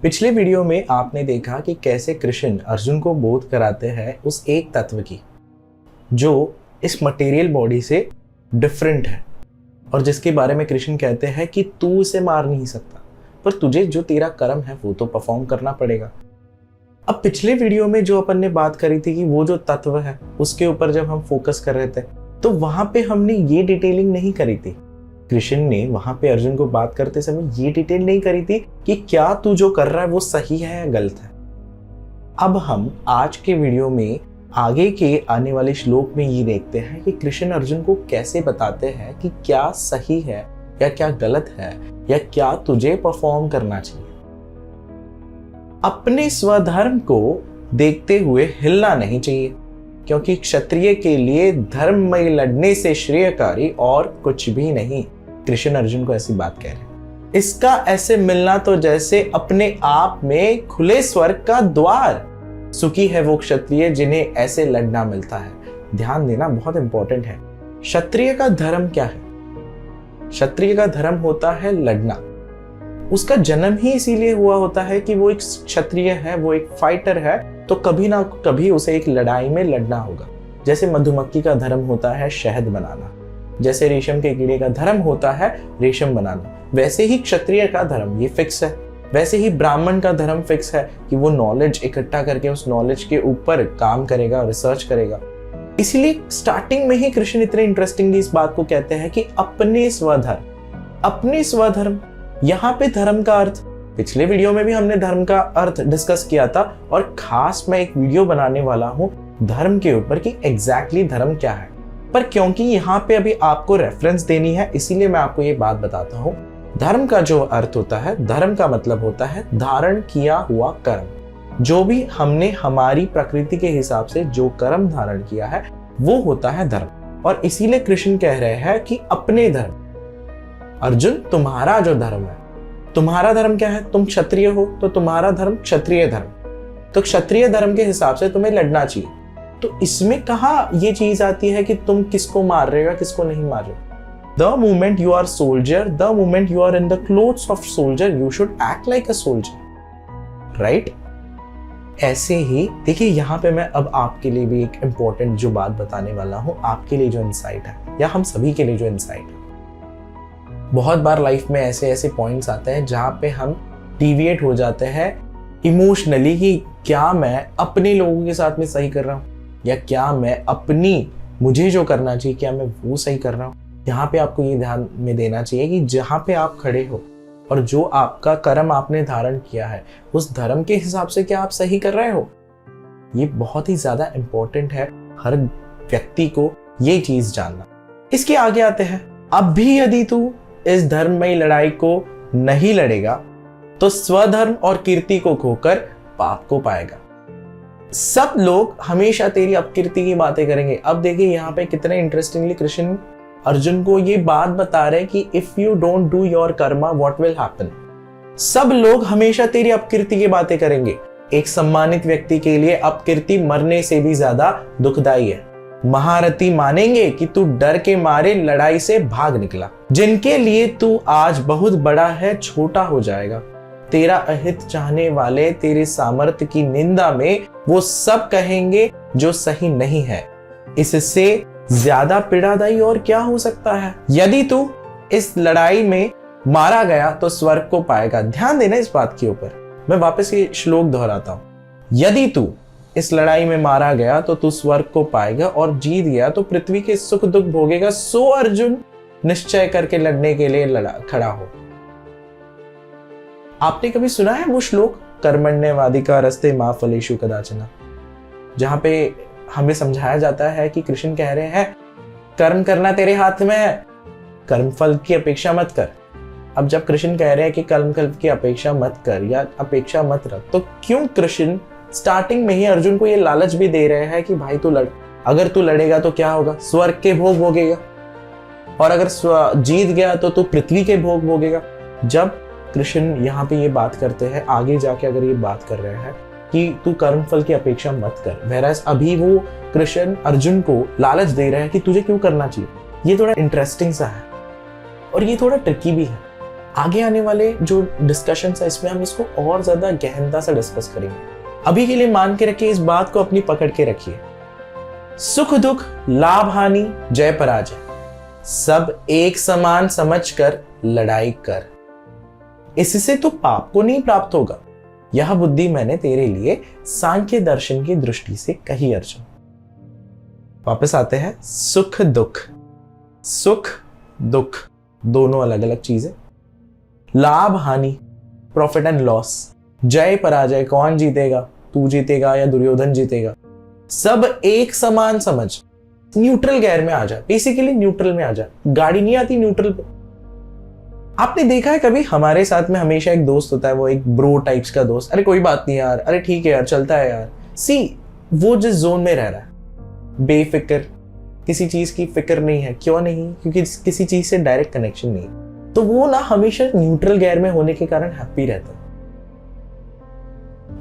पिछले वीडियो में आपने देखा कि कैसे कृष्ण अर्जुन को बोध कराते हैं उस एक तत्व की जो इस मटेरियल बॉडी से डिफरेंट है और जिसके बारे में कृष्ण कहते हैं कि तू उसे मार नहीं सकता, पर तुझे जो तेरा कर्म है वो तो परफॉर्म करना पड़ेगा। अब पिछले वीडियो में जो अपन ने बात करी थी कि वो जो तत्व है उसके ऊपर जब हम फोकस कर रहे थे तो वहां पे हमने ये डिटेलिंग नहीं करी थी। कृष्ण ने वहां पे अर्जुन को बात करते समय ये डिटेल नहीं करी थी कि क्या तू जो कर रहा है वो सही है या गलत है। अब हम आज के वीडियो में आगे के आने वाले श्लोक में ये देखते हैं कि कृष्ण अर्जुन को कैसे बताते हैं कि क्या सही है या क्या गलत है या क्या तुझे परफॉर्म करना चाहिए। अपने स्वधर्म को देखते हुए हिलना नहीं चाहिए, क्योंकि क्षत्रिय के लिए धर्म में लड़ने से श्रेयकारी और कुछ भी नहीं। कृष्ण अर्जुन को ऐसी बात कह रहे हैं। इसका ऐसे मिलना तो जैसे अपने आप में खुले स्वर्ग का द्वार। सुखी है वो क्षत्रिय जिन्हें ऐसे लड़ना मिलता है। ध्यान देना बहुत इंपॉर्टेंट है। क्षत्रिय का धर्म क्या है? क्षत्रिय का धर्म होता है लड़ना। उसका जन्म ही इसीलिए हुआ होता है कि वो एक क्षत्रिय है, वो एक फाइटर है, तो कभी ना कभी उसे एक लड़ाई में लड़ना होगा। जैसे मधुमक्खी का धर्म होता है शहद बनाना, जैसे रेशम के कीड़े का धर्म होता है रेशम बनाना, वैसे ही क्षत्रिय का धर्म ये फिक्स है। वैसे ही ब्राह्मण का धर्म फिक्स है कि वो नॉलेज इकट्ठा करके उस नॉलेज के ऊपर काम करेगा, रिसर्च करेगा। इसलिए स्टार्टिंग में ही कृष्ण इतने इंटरेस्टिंगली इस बात को कहते हैं कि अपने स्वधर्म। यहाँ पे धर्म का अर्थ पिछले वीडियो में भी हमने धर्म का अर्थ डिस्कस किया था और खास मैं एक वीडियो बनाने वाला हूँ धर्म के ऊपर कि एग्जैक्टली धर्म क्या है। पर क्योंकि यहाँ पे अभी आपको रेफरेंस देनी है इसीलिए मैं आपको ये बात बताता हूँ। धर्म का जो अर्थ होता है, धर्म का मतलब होता है धारण किया हुआ कर्म। जो भी हमने हमारी प्रकृति के हिसाब से जो कर्म धारण किया है वो होता है धर्म। और इसीलिए कृष्ण कह रहे हैं कि अपने धर्म। अर्जुन, तुम्हारा जो धर्म है, तुम्हारा धर्म क्या है? तुम क्षत्रिय हो तो तुम्हारा धर्म क्षत्रिय धर्म, तो क्षत्रिय धर्म के हिसाब से तुम्हें लड़ना चाहिए। तो इसमें कहाँ ये चीज आती है कि तुम किसको मार रहे हो किसको नहीं मार रहे हो। The moment you are soldier, the moment you are in the clothes of soldier, you should act like a soldier, right? ऐसे ही देखिए यहाँ पे मैं अब आपके लिए भी एक इम्पोर्टेंट जो बात बताने वाला हूँ, आपके लिए जो इंसाइट है या हम सभी के लिए जो इंसाइट है। बहुत बार लाइफ में ऐसे ऐसे पॉइंट्स आते हैं जहाँ पे हम डिविएट हो जाते हैं इमोशनली कि क्या मैं अपने लोगों के साथ में सही कर रहा हूँ या क्या मैं मुझे जो करना चाहिए क्या मैं वो सही कर रहा हूँ। यहाँ पे आपको ये ध्यान में देना चाहिए कि जहाँ पे आप खड़े हो और जो आपका कर्म आपने धारण किया है उस धर्म के हिसाब से क्या आप सही कर रहे हो। ये बहुत ही ज्यादा इंपॉर्टेंट है हर व्यक्ति को ये चीज जानना। इसके आगे आते हैं, अब भी यदि तू इस धर्ममयी लड़ाई को नहीं लड़ेगा तो स्वधर्म और कीर्ति को खोकर पाप को पाएगा। सब लोग हमेशा तेरी अपकीर्ति की बातें करेंगे। अब देखिए यहाँ पे कितने इंटरेस्टिंगली कृष्ण अर्जुन को ये बात बता रहे कि if you don't do your Karma what will happen. सब लोग हमेशा तेरी अपकीर्ति की बातें करेंगे। एक सम्मानित व्यक्ति के लिए अपकीर्ति मरने से भी ज्यादा दुखदाई है। महारथी मानेंगे कि तू डर के मारे लड़ाई से भाग निकला। जिनके लिए तू आज बहुत बड़ा है छोटा हो जाएगा। तेरा अहित चाहने वाले तेरे सामर्थ्य की निंदा में वो सब कहेंगे जो सही नहीं है। इससे ज्यादा पीड़ादायी और क्या हो सकता है। यदि तू इस लड़ाई में मारा गया तो स्वर्ग को पाएगा। ध्यान देना इस बात के ऊपर। मैं वापस ये श्लोक दोहराता हूं। यदि तू इस लड़ाई में मारा गया तो तू स्वर्ग को पाएगा और जीत गया तो पृथ्वी के सुख दुख भोगेगा। सो अर्जुन, निश्चय करके लड़ने के लिए खड़ा हो। आपने कभी सुना है वो श्लोक कर्मण्येवाधिकार रस्ते मा फलेषु कदाचन, जहां पे हमें समझाया जाता है कि कृष्ण कह रहे हैं कर्म करना तेरे हाथ में है, कर्म फल की अपेक्षा मत कर। अब जब कृष्ण कह रहे हैं कि कर्म फल की अपेक्षा मत कर या अपेक्षा मत रख, तो क्यों कृष्ण स्टार्टिंग में ही अर्जुन को ये लालच भी दे रहे हैं कि भाई तू लड़, अगर तू लड़ेगा तो क्या होगा, स्वर्ग के भोग भोगेगा, और अगर जीत गया तो तू पृथ्वी के भोग भोगेगा। जब कृष्ण यहाँ पे ये बात करते हैं, आगे जाके अगर ये बात कर रहे हैं कि तू कर्म फल की अपेक्षा मत कर, वैराज अभी वो कृष्ण अर्जुन को लालच दे रहे हैं कि तुझे क्यों करना चाहिए। ये थोड़ा इंटरेस्टिंग सा है और ये थोड़ा ट्रिकी भी है। आगे आने वाले जो डिस्कशन है इसमें हम इसको और ज्यादा गहनता से डिस्कस करेंगे। अभी के लिए मान के रखिए, इस बात को अपनी पकड़ के रखिए, सुख दुख, लाभ हानि, जय पराजय, सब एक समान समझकर लड़ाई कर, इससे तो पाप को नहीं प्राप्त होगा। यह बुद्धि मैंने तेरे लिए सांख्य दर्शन की दृष्टि से कही अर्जुन। वापस आते हैं, सुख दुख, सुख दुख दोनों अलग अलग चीजें, लाभ हानि, प्रॉफिट एंड लॉस, जय पराजय, कौन जीतेगा, तू जीतेगा या दुर्योधन जीतेगा, सब एक समान समझ, न्यूट्रल गेयर में आ जा, बेसिकली न्यूट्रल में आ जा। गाड़ी नहीं आती न्यूट्रल पे। आपने देखा है कभी, हमारे साथ में हमेशा एक दोस्त होता है, वो एक ब्रो टाइप्स का दोस्त, अरे कोई बात नहीं यार, अरे ठीक है यार, चलता है यार। सी, वो जिस जोन में रह रहा है, बेफिक्र, किसी चीज की फिक्र नहीं है। क्यों नहीं? क्योंकि किसी चीज से डायरेक्ट कनेक्शन नहीं है, तो वो ना हमेशा न्यूट्रल गेयर में होने के कारण हैप्पी रहता है।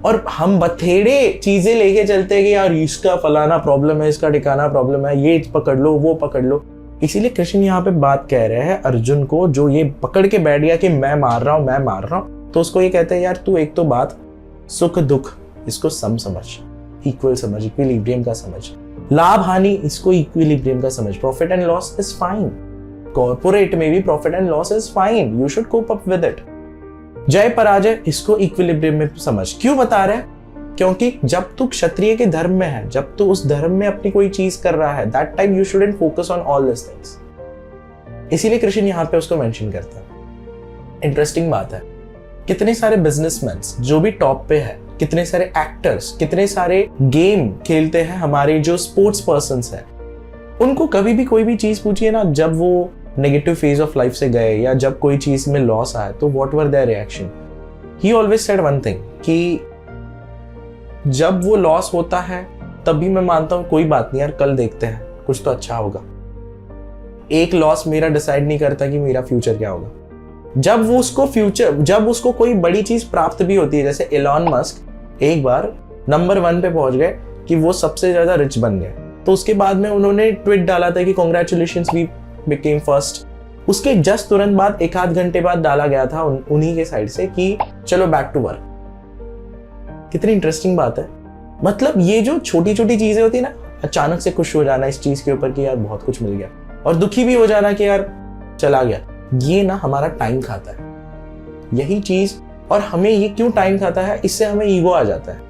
और हम बथेड़े चीजें लेके चलते हैं कि यार इसका फलाना प्रॉब्लम है, इसका ठिकाना प्रॉब्लम है, ये पकड़ लो, वो पकड़ लो। इसीलिए कृष्ण यहाँ पे बात कह रहे हैं अर्जुन को, जो ये पकड़ के बैठ गया कि मैं मार रहा हूं, मैं मार रहा हूं, तो उसको ये कहते हैं यार तू एक तो बात सुख दुख इसको सम समझ, इक्वल समझ, इक्विलिब्रियम का समझ, लाभ हानि इसको इक्विलिब्रियम का समझ, profit and loss is fine, corporate में भी profit and loss is fine, you should cope up with it. जय पराजय इसको इक्विलिब्रियम में समझ। क्यों बता रहे हैं? क्योंकि जब तू क्षत्रिय के धर्म में है, जब तू उस धर्म में अपनी कोई चीज कर रहा है, that time you shouldn't focus on all this things. इसीलिए कृष्ण यहां पे उसको मेंशन करता है। इंटरेस्टिंग बात है, कितने सारे बिजनेसमैन जो भी टॉप पे है, कितने सारे एक्टर्स, कितने सारे गेम खेलते हैं, हमारे जो स्पोर्ट्स पर्सन्स हैं, उनको कभी भी कोई भी चीज पूछिए ना, जब वो नेगेटिव फेज ऑफ लाइफ से गए या जब कोई चीज में लॉस आया, तो what were their reaction? He always said one thing कि जब वो लॉस होता है तभी मैं मानता हूं कोई बात नहीं यार, कल देखते हैं, कुछ तो अच्छा होगा। एक लॉस मेरा डिसाइड नहीं करता कि मेरा फ्यूचर क्या होगा। जब उसको कोई बड़ी चीज प्राप्त भी होती है, जैसे एलॉन मस्क एक बार नंबर 1 पे पहुंच गए कि वो सबसे ज्यादा रिच बन गए, तो उसके बाद में उन्होंने ट्वीट डाला था कि कांग्रेचुलेशंस वी बिकेम फर्स्ट। उसके जस्ट तुरंत बाद एक आध घंटे बाद डाला गया था उन्हीं के साइड से कि चलो बैक टू वर्क। कितनी इंटरेस्टिंग बात है। मतलब ये जो छोटी छोटी चीजें होती है ना, अचानक से खुश हो जाना इस चीज के ऊपर कि यार बहुत कुछ मिल गया, और दुखी भी हो जाना कि यार चला गया, ये ना हमारा टाइम खाता है यही चीज। और हमें ये क्यों टाइम खाता है? इससे हमें ईगो आ जाता है,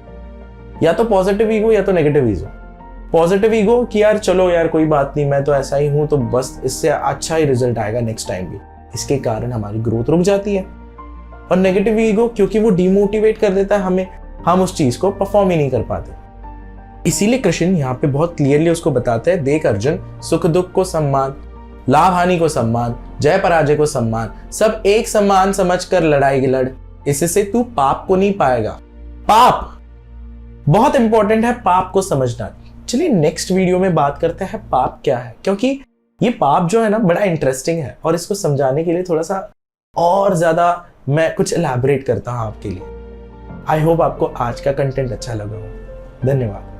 या तो पॉजिटिव ईगो या तो नेगेटिव ईगो। पॉजिटिव ईगो कि यार चलो यार कोई बात नहीं, मैं तो ऐसा ही हूं, तो बस इससे अच्छा ही रिजल्ट आएगा नेक्स्ट टाइम भी, इसके कारण हमारी ग्रोथ रुक जाती है। और नेगेटिव ईगो क्योंकि वो डिमोटिवेट कर देता है हमें, हम उस चीज को परफॉर्म ही नहीं कर पाते। इसीलिए कृष्ण यहाँ पे बहुत क्लियरली उसको बताते हैं, देख अर्जुन, सुख दुख को सम्मान, लाभ हानि को सम्मान, जय पराजय को सम्मान, सब एक समान समझकर लड़ाई लड़, इससे तू पाप को नहीं पाएगा। पाप बहुत इंपॉर्टेंट है, पाप को समझना। चलिए नेक्स्ट वीडियो में बात करते हैं पाप क्या है, क्योंकि ये पाप जो है ना बड़ा इंटरेस्टिंग है, और इसको समझाने के लिए थोड़ा सा और ज्यादा मैं कुछ एलैबोरेट करता हूं आपके लिए। आई होप आपको आज का कंटेंट अच्छा लगा हो। धन्यवाद।